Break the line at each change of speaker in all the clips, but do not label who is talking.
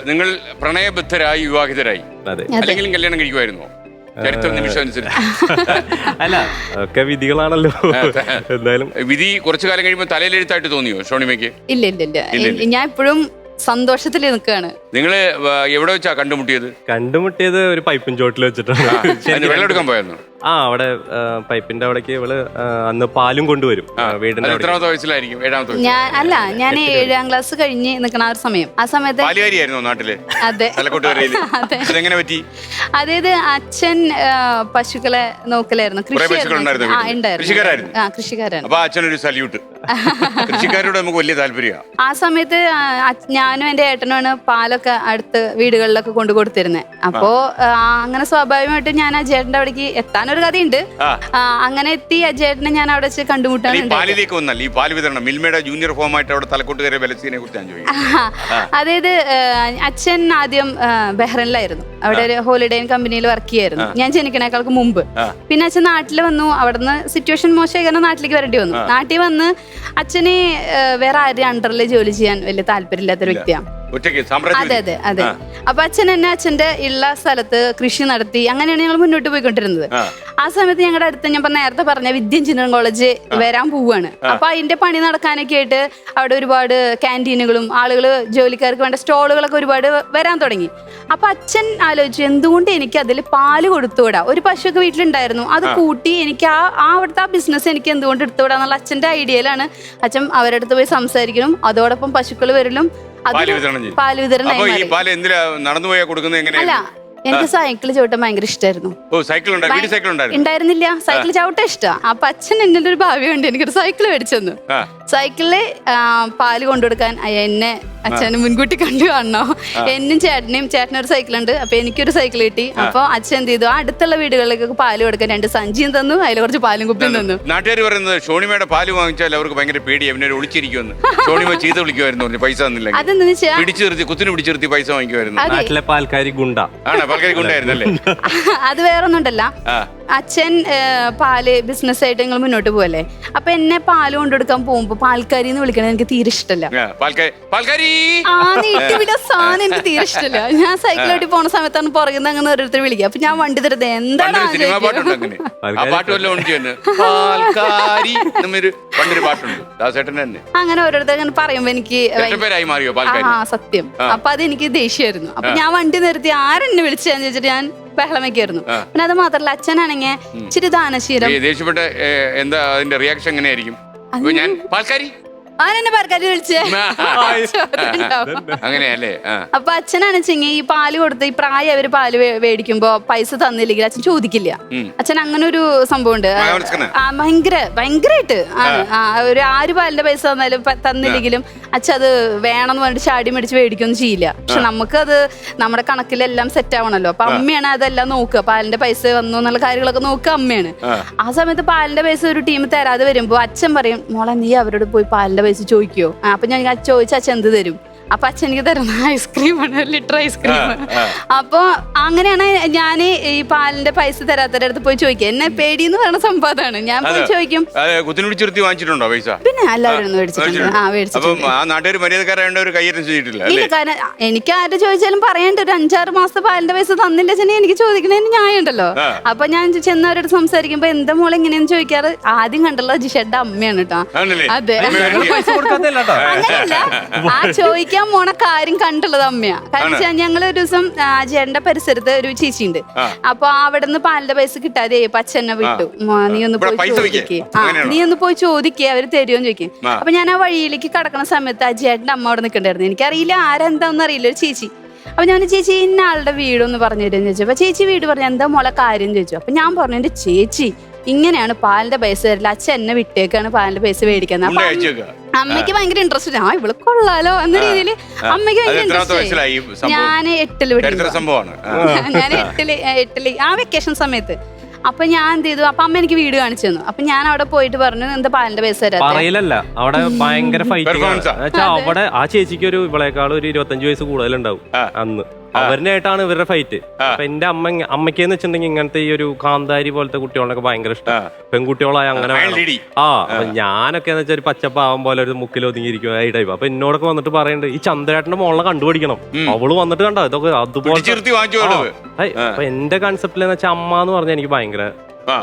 നിങ്ങൾ പ്രണയബദ്ധരായി വിവാഹിതരായി, അല്ലെങ്കിലും കല്യാണം കഴിക്കുമായിരുന്നോ? ചരിത്ര നിമിഷം അനുസരിച്ച്
അല്ല, ഒക്കെ വിധികളാണല്ലോ. എന്തായാലും
വിധി കുറച്ചു കാലം കഴിയുമ്പോൾ തലയിലെഴുത്തായിട്ട് തോന്നിയോ ഷോണിമയ്ക്ക്?
ഇല്ല ഇല്ല ഇല്ല, ഞാൻ ഇപ്പോഴും സന്തോഷത്തിൽ നിൽക്കുകയാണ്.
നിങ്ങള് എവിടെ വെച്ചാ കണ്ടുമുട്ടിയത്?
ഒരു പൈപ്പിൻ ചോട്ടിൽ വെച്ചിട്ടാണ്.
വെള്ളം എടുക്കാൻ പോയായിരുന്നു?
അവിടെ പൈപ്പിന്റെ അവിടേക്ക് ഇവള് അന്ന് പാലും കൊണ്ടുവരും വീടിന്റെ.
എത്രാമത്തെ വയസ്സിലായിരിക്കും?
ഞാൻ 7ാം ക്ലാസ് കഴിഞ്ഞ് നിൽക്കണ ആ ഒരു സമയം. ആ സമയത്ത്
പാലുകാരിയായിരുന്നോ നാട്ടില്?
അതെ.
അതെങ്ങനെ പറ്റി?
അതായത് അച്ഛൻ പശുക്കളെ നോക്കലായിരുന്നു,
കൃഷിക്കാരായിരുന്നു.
കൃഷിക്കാരാണ്.
അപ്പൊ അച്ഛനൊരു സല്യൂട്ട്. കൃഷിക്കാരോട് നമുക്ക് വലിയ താല്പര്യമാണ്.
ആ സമയത്ത് ഞാനും എന്റെ ഏട്ടനുമാണ് പാലൊക്കെ അടുത്ത് വീടുകളിലൊക്കെ കൊണ്ടു കൊടുത്തിരുന്നത്. അപ്പോ അങ്ങനെ സ്വാഭാവികമായിട്ടും ഞാൻ ആ ചേട്ടന്റെ അവിടേക്ക് എത്താനൊരു കഥയുണ്ട്. അങ്ങനെ എത്തി ആ ചേട്ടനെ ഞാൻ അവിടെ വെച്ച് കണ്ടുമുട്ടാണ്.
പാലിലേക്ക് വന്നാൽ ഈ പാൽ വിതരണം മിൽമയുടെ ജൂനിയർ ഫോമായിട്ട് അവിടെ തലക്കോട്ടുകയറിയ ബലസീനെ കുറിച്ച് ഞാൻ ചോദിക്കും.
അതായത് അച്ഛൻ ആദ്യം ബഹ്റൈനിലായിരുന്നു, അവിടെ ഒരു ഹോളിഡേ കമ്പനിയിൽ വർക്ക് ചെയ്യായിരുന്നു ഞാൻ ജനിക്കണേക്കാൾക്ക് മുമ്പ്. പിന്നെ അച്ഛൻ നാട്ടിൽ വന്നു. അവിടുന്ന് സിറ്റുവേഷൻ മോശമായി കാരണം നാട്ടിലേക്ക് വരേണ്ടി വന്നു. നാട്ടിൽ വന്ന് അച്ഛന് വേറെ ആരും അണ്ടറിൽ ജോലി ചെയ്യാൻ വലിയ താല്പര്യമില്ലാത്തൊരു വ്യക്തിയാണ്. അതെ അതെ അതെ. അപ്പൊ അച്ഛൻ എന്നെ അച്ഛന്റെ ഉള്ള സ്ഥലത്ത് കൃഷി നടത്തി അങ്ങനെയാണ് ഞങ്ങൾ മുന്നോട്ട് പോയിക്കൊണ്ടിരുന്നത്. ആ സമയത്ത് ഞങ്ങളുടെ അടുത്ത് ഞാൻ നേരത്തെ പറഞ്ഞ വിദ്യ എഞ്ചിനീയറിംഗ് കോളേജ് വരാൻ പോവാണ്. അപ്പൊ അതിന്റെ പണി നടക്കാനൊക്കെ ആയിട്ട് അവിടെ ഒരുപാട് ക്യാൻറ്റീനുകളും ആളുകൾ ജോലിക്കാർക്ക് വേണ്ട സ്റ്റോളുകളൊക്കെ ഒരുപാട് വരാൻ തുടങ്ങി. അപ്പൊ അച്ഛൻ ആലോചിച്ചു, എന്തുകൊണ്ട് എനിക്ക് അതിൽ പാല് കൊടുത്തുവിടാ? ഒരു പശുവൊക്കെ വീട്ടിലുണ്ടായിരുന്നു, അത് കൂട്ടി എനിക്ക് അവിടുത്തെ ആ ബിസിനസ് എനിക്ക് എന്തുകൊണ്ട് എടുത്തുവിടാന്നുള്ള അച്ഛന്റെ ഐഡിയയിലാണ് അച്ഛൻ അവരുടെ അടുത്ത് പോയി സംസാരിക്കണം. അതോടൊപ്പം പശുക്കൾ വരലും പാല് വിതരണം. അല്ല, എനിക്ക് സൈക്കിൾ ചവിട്ടാൻ ഭയങ്കര ഇഷ്ടമായിരുന്നു. ഉണ്ടായിരുന്നില്ല, സൈക്കിൾ ചവിട്ടാൻ ഇഷ്ടമാണ്. അപ്പൊ അച്ഛൻ എന്നെ ഒരു ഭാവിയുണ്ട്, എനിക്കൊരു സൈക്കിൾ മേടിച്ചെന്നു. സൈക്കിളില് പാല് കൊണ്ടുകൊടുക്കാൻ എന്നെ അച്ഛന് മുൻകൂട്ടി കണ്ടു കാണണോ. എന്നും ചേട്ടനൊരു സൈക്കിളുണ്ട്, അപ്പൊ എനിക്കൊരു സൈക്കിൾ കിട്ടി. അപ്പൊ അച്ഛൻ എന്ത് ചെയ്തു, അടുത്തുള്ള വീടുകളിലേക്ക് പാല് കൊടുക്കാൻ 2 സഞ്ചിയും തന്നു, അതിൽ കുറച്ച് പാലും കുപ്പിയും തന്നു.
നാട്ടുകാർ പറയുന്നത് ഷോണിമയുടെ പാല് വാങ്ങിച്ചാൽ അവർക്ക് ഭയങ്കര പേടി, അവനെ ഒളിച്ചിരിക്കുമെന്ന്. ഷോണിമ ചീത്ത വിളിക്കുമായിരുന്നു പൈസ തന്നില്ല.
അതെന്താ വെച്ചാൽ
കുത്തിനെ പിടിച്ചിരുത്തി പൈസ വാങ്ങിക്കുമായിരുന്നു.
നാട്ടിലെ പാൽക്കാരി ഗുണ്ട.
അത് വേറൊന്നുണ്ടല്ല, അച്ഛൻ പാല് ബിസിനസ് ആയിട്ട് ഞങ്ങൾ മുന്നോട്ട് പോവല്ലേ. അപ്പൊ എന്നെ പാല് കൊണ്ടുകൊടുക്കാൻ പോകുമ്പോ പാൽക്കാരി എന്ന് വിളിക്കണത് എനിക്ക് തീരെ ഇഷ്ടമല്ല. സാധനം എനിക്ക് തീരെ ഇഷ്ടമല്ല. ഞാൻ സൈക്കിളോട്ടി പോണ സമയത്താണ് പുറകുന്ന അങ്ങനെ ഓരോരുത്തർ വിളിക്കുക. അപ്പൊ ഞാൻ വണ്ടി തരുന്നത് എന്താണ് അങ്ങനെ ഓരോരുത്തർ അങ്ങനെ പറയുമ്പോ എനിക്ക് സത്യം. അപ്പൊ അതെനിക്ക് ദേഷ്യമായിരുന്നു. അപ്പൊ ഞാൻ വണ്ടി നിർത്തി ആരെന്നെ വിളിച്ചാന്ന് ചോദിച്ചിട്ട് ഞാൻ ബഹളം വെക്കായിരുന്നു. പിന്നെ അത് മാത്രല്ല, അച്ഛനാണെങ്കിൽ ഇച്ചിരി ദാനശീലം.
എന്താ അതിന്റെ റിയാക്ഷൻ എങ്ങനെയായിരിക്കും?
ആരെന്നെ പാൽക്കാരി വിളിച്ചേ
അങ്ങനെയല്ലേ?
അപ്പൊ അച്ഛനാണെച്ചെങ്കിൽ ഈ പാല് കൊടുത്ത് ഈ പ്രായം അവര് പാല് മേടിക്കുമ്പോ പൈസ തന്നില്ലെങ്കിൽ അച്ഛൻ ചോദിക്കില്ല. അച്ഛൻ അങ്ങനെ ഒരു സംഭവം ഉണ്ട്. ഭയങ്കരമായിട്ട് ഒരു 6 പാലിന്റെ പൈസ തന്നില്ലെങ്കിലും അച്ഛൻ അത് വേണമെന്ന് പറഞ്ഞിട്ട് ചാടി മേടിച്ച് മേടിക്കൊന്നും ചെയ്യില്ല. പക്ഷെ നമുക്കത് നമ്മുടെ കണക്കിലെല്ലാം സെറ്റ് ആവണല്ലോ. അപ്പൊ അമ്മയാണ് അതെല്ലാം നോക്കുക, പാലിന്റെ പൈസ വന്നു എന്നുള്ള കാര്യങ്ങളൊക്കെ നോക്കുക അമ്മയാണ്. ആ സമയത്ത് പാലിന്റെ പൈസ ഒരു ടീം തരാതെ വരുമ്പോ അച്ഛൻ പറയും, മോളെ നീ അവരോട് പോയി പാലിന്റെ പൈസ ചോദിക്കോ? അപ്പൊ ഞാൻ ചോദിച്ച അച്ഛൻ എന്ത് തരും? അപ്പൊ അച്ഛൻ എനിക്ക് തരുന്ന ഐസ്ക്രീമാണ്, ലിറ്റർ ഐസ്ക്രീം. അപ്പൊ അങ്ങനെയാണ് ഞാൻ ഈ പാലിന്റെ പൈസ തരാത്തവരുടെ അടുത്ത് പോയി ചോദിക്കുക. എന്നെ പേടിയെന്ന് പറയുന്ന സംഭവമാണ്. ഞാൻ പോയി ചോദിക്കും. പിന്നെ എല്ലാവരും എനിക്ക് ആരും ചോദിച്ചാലും പറയണ്ട, ഒരു 5-6 മാസത്തെ പാലിന്റെ പൈസ തന്നില്ല ചെന്നെ എനിക്ക് ചോദിക്കണേന് ന്യായം ഉണ്ടല്ലോ. അപ്പൊ ഞാൻ ചെന്നവരോട് സംസാരിക്കുമ്പോ എന്താ മോളെ എങ്ങനെയാന്ന് ചോദിക്കാറ്, ആദ്യം കണ്ടുള്ള ജിഷയുടെ അമ്മയാണ് കേട്ടോ. അതെ, അങ്ങനെയല്ല, ആ ചോദിക്കാൻ മോണ കാര്യം കണ്ടുള്ളത് അമ്മയാ. കാരണം വെച്ചാൽ ഞങ്ങളൊരു ദിവസം ചേട്ടന്റെ പരിസരത്ത് ഒരു ചേച്ചിയുണ്ട്. അപ്പൊ അവിടെ നിന്ന് പാലിന്റെ പൈസ കിട്ടാതെ അച്ഛനെ വിട്ടു, നീ ഒന്ന് പോയി ചോദിക്കേ അവര് തരുമോന്ന് ചോദിക്കും. അപ്പൊ ഞാൻ ആ വഴിയിലേക്ക് കടക്കണ സമയത്ത് ആ ചേട്ടന്റെ അമ്മ അവിടെ നിൽക്കണ്ടായിരുന്നു. എനിക്കറിയില്ല ആരെന്താന്ന് അറിയില്ല, ഒരു ചേച്ചി. അപ്പൊ ഞാൻ ചേച്ചി ഇന്ന ആളുടെ വീടൊന്ന് പറഞ്ഞു തരുമെന്ന് ചോദിച്ചു. അപ്പൊ ചേച്ചി വീട് പറഞ്ഞു, എന്താ മോളെ കാര്യം ചോദിച്ചു. അപ്പൊ ഞാൻ പറഞ്ഞു, എന്റെ ചേച്ചി ഇങ്ങനെയാണ് പാലിന്റെ പൈസ തരില്ല, അച്ഛൻ എന്നെ വിട്ടേക്കാണ് പാലിന്റെ പൈസ മേടിക്കുന്നത്. അമ്മയ്ക്ക് ഭയങ്കര ഇൻട്രസ്റ്റ്, ഇവിടെ കൊള്ളാലോ എന്ന രീതിയിൽ അമ്മയ്ക്ക് ഭയങ്കര ഇൻട്രസ്റ്റ്. ഞാൻ 8ൽ ഞാൻ 8ല് ആ വെക്കേഷൻ സമയത്ത്. അപ്പൊ ഞാൻ എന്ത് ചെയ്തു, അപ്പൊ അമ്മ എനിക്ക് വീട് കാണിച്ചു തന്നു. അപ്പൊ ഞാൻ അവിടെ പോയിട്ട് പറഞ്ഞു, എന്താ പാലിന്റെ പൈസ
പറയില്ലല്ല, അവിടെ ഭയങ്കര ഫൈറ്റിംഗ്. അവിടെ ആ ചേച്ചിക്ക് ഒരു ഇവളെക്കാളും ഒരു 25 വയസ്സ് കൂടുതലുണ്ടാവും അന്ന്. അവരിനായിട്ടാണ് ഇവരുടെ ഫൈറ്റ്. അപ്പൊ എന്റെ അമ്മയ്ക്കെന്ന് വെച്ചിട്ടുണ്ടെങ്കിൽ ഇങ്ങനത്തെ ഈ ഒരു കാന്താരി പോലത്തെ കുട്ടികളൊക്കെ ഭയങ്കര ഇഷ്ടം. പെൺകുട്ടികളായ അങ്ങനെ അപ്പൊ ഞാനൊക്കെ എന്ന് വെച്ചാൽ ഒരു പച്ചപ്പാവം പോലെ ഒരു മുക്കിൽ ഒതുങ്ങിയിരിക്കും ഈ ടൈപ്പ്. അപ്പൊ എന്നോടൊക്കെ വന്നിട്ട് പറയുന്നുണ്ട് ഈ ചന്ദ്രേട്ടന്റെ മോളെ കണ്ടുപിടിക്കണം. അവള് വന്നിട്ട് കണ്ടോ ഇതൊക്കെ അതുപോലെ. അപ്പൊ എന്റെ കൺസെപ്റ്റിൽ എന്ന് വെച്ചാൽ അമ്മ എന്ന് പറഞ്ഞാൽ എനിക്ക് ഭയങ്കര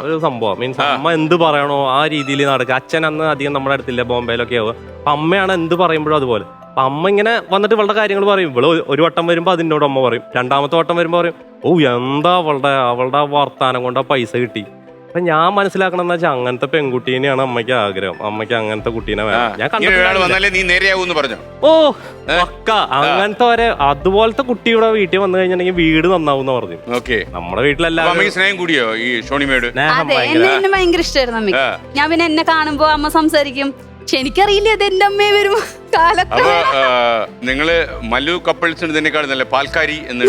ഒരു സംഭവം. മീൻസ് അമ്മ എന്ത് പറയണോ ആ രീതിയിൽ നടക്കുക. അച്ഛൻ അന്ന് അധികം നമ്മുടെ അടുത്തില്ല, ബോംബെയിലൊക്കെ ആവുക. അപ്പൊ അമ്മയാണ് എന്ത് പറയുമ്പോഴും അതുപോലെ. അപ്പൊ അമ്മ ഇങ്ങനെ വന്നിട്ട് ഇവളുടെ കാര്യങ്ങൾ പറയും. ഇവള് ഒരു വട്ടം വരുമ്പോ അതിനോട് അമ്മ പറയും. രണ്ടാമത്തെ വട്ടം വരുമ്പോ പറയും ഓ എന്താ അവളുടെ വർത്താനം കൊണ്ട് പൈസ കിട്ടി. അപ്പൊ ഞാൻ മനസ്സിലാക്കണം എന്ന് വെച്ചാൽ അങ്ങനത്തെ പെൺകുട്ടീനെയാണ് അമ്മയ്ക്ക് ആഗ്രഹം. അമ്മയ്ക്ക് അങ്ങനത്തെ കുട്ടീനെ വേണം. ഞാൻ
കണ്ടിട്ട്
ഓ പക്ക അങ്ങനത്തെ അതുപോലത്തെ കുട്ടിയുടെ വീട്ടിൽ വന്നു കഴിഞ്ഞിട്ടുണ്ടെങ്കിൽ വീട് നന്നാവും എന്ന് പറഞ്ഞു. നമ്മുടെ വീട്ടിലെല്ലാം
സ്നേഹം കൂടിയോ ഈ ഷോണിമയോട്?
എന്നെ ഭയങ്കര ഇഷ്ടമായിരുന്നു അമ്മയ്ക്ക്. ഞാൻ പിന്നെ എന്നെ കാണുമ്പോ അമ്മ സംസാരിക്കും. പക്ഷെ എനിക്കറിയില്ല അത് എന്റെ അമ്മയെ വരും കാലൊക്കെ.
നിങ്ങള് മല്ലു കപ്പിൾസിന് ഇതിനേക്കാൾ നല്ല പാൽക്കാരി എന്ന്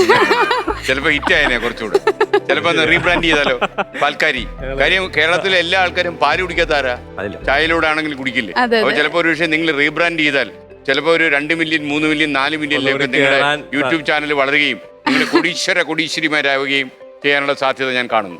ചിലപ്പോ ഹിറ്റ് ആയനെ കുറച്ചുകൂടെ. ചിലപ്പോ റീബ്രാൻഡ് ചെയ്താലോ പാൽക്കാരി. കാര്യം കേരളത്തിലെ എല്ലാ ആൾക്കാരും പാല് കുടിക്കാത്താരാ, ചായയിലൂടെ ആണെങ്കിൽ കുടിക്കില്ലേ. അപ്പൊ ചിലപ്പോ ഒരു വിഷയം നിങ്ങൾ റീബ്രാൻഡ് ചെയ്താൽ ചിലപ്പോ ഒരു 2 മില്യൺ 3 മില്യൺ 4 മില്യണിലേക്ക് നിങ്ങളുടെ യൂട്യൂബ് ചാനൽ വളരുകയും നിങ്ങൾ കോടീശ്വരന്മാരാവുകയും ചെയ്യാനുള്ള സാധ്യത ഞാൻ കാണുന്നു.